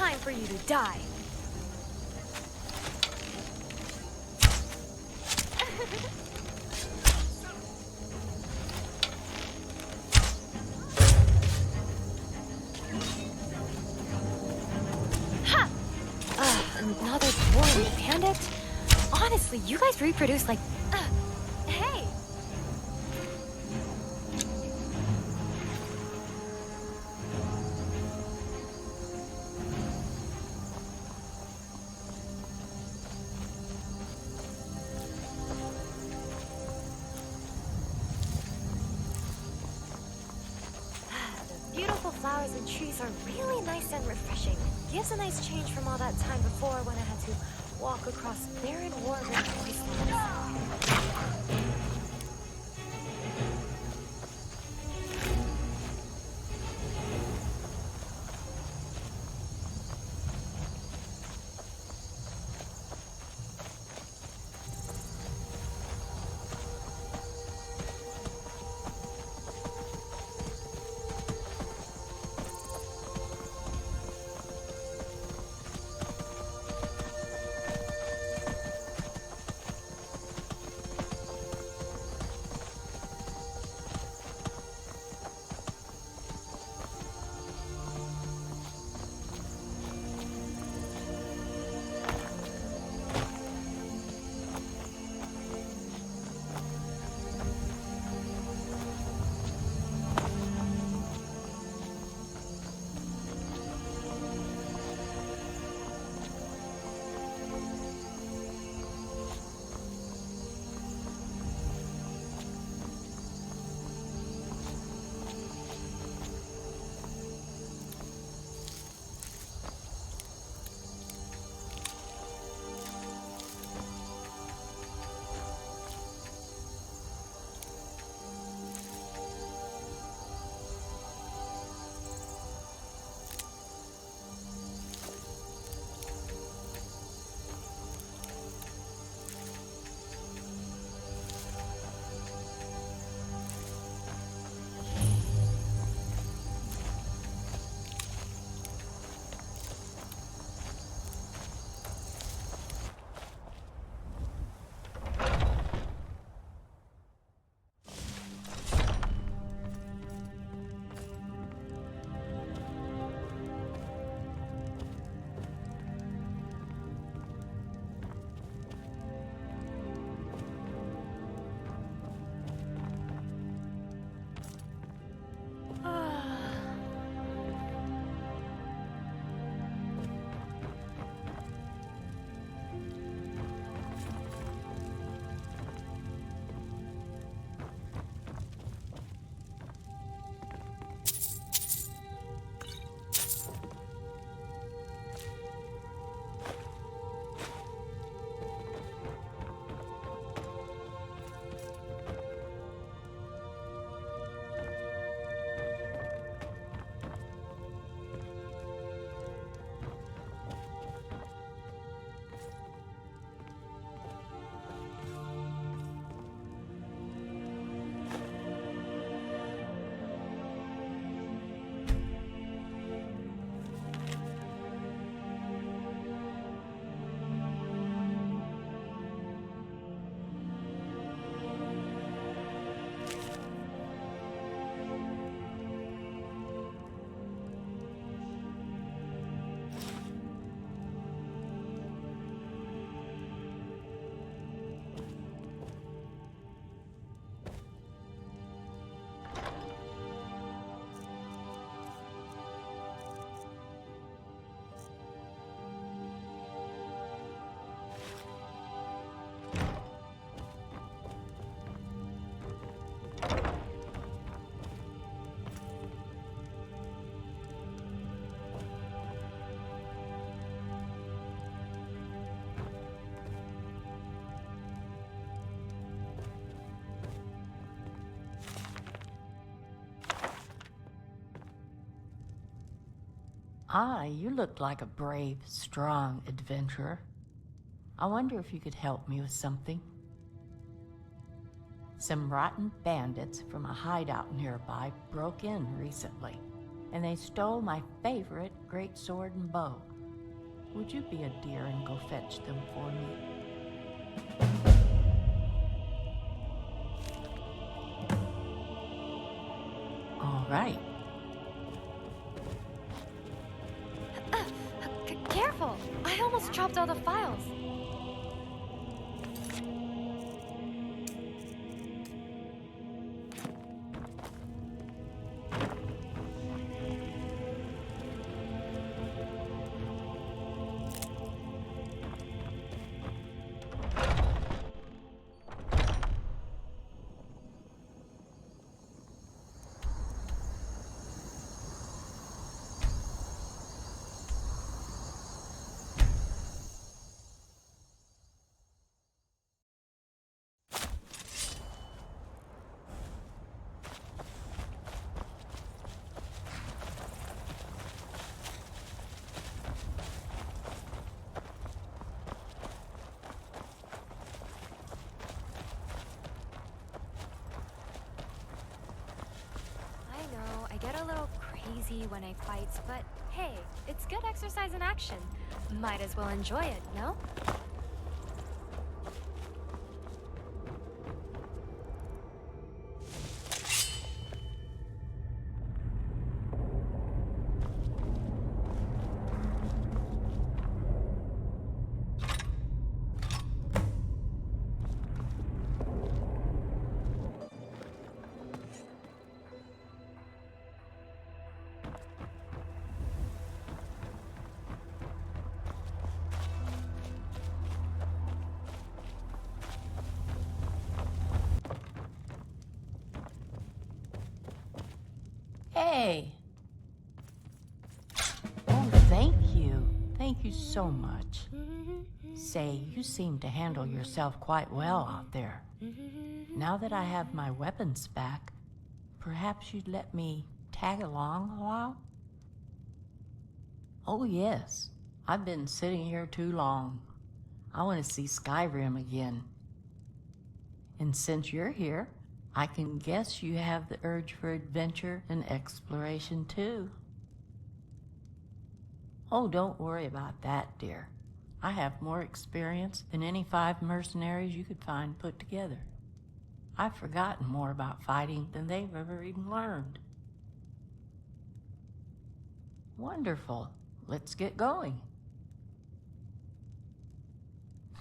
time for you to die. Ha! Another boring bandit? Honestly, you guys reproduce like... hey! The beautiful flowers and trees are really nice and refreshing. Gives a nice change from all that time before when I had to walk across barren war-ridden wastelands. Ah, you look like a brave, strong adventurer. I wonder if you could help me with something. Some rotten bandits from a hideout nearby broke in recently, and they stole my favorite greatsword and bow. Would you be a dear and go fetch them for me? All right. Careful! I almost dropped all the files. I get a little crazy when I fight, but hey, it's good exercise in action. Might as well enjoy it, no? Hey! Oh, thank you. Thank you so much. Say, you seem to handle yourself quite well out there. Now that I have my weapons back, perhaps you'd let me tag along a while? Oh, yes. I've been sitting here too long. I want to see Skyrim again. And since you're here, I can guess you have the urge for adventure and exploration too. Oh, don't worry about that, dear. I have more experience than any 5 mercenaries you could find put together. I've forgotten more about fighting than they've ever even learned. Wonderful. Let's get going.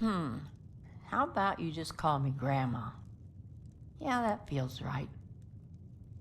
How about you just call me Grandma? Yeah, that feels right.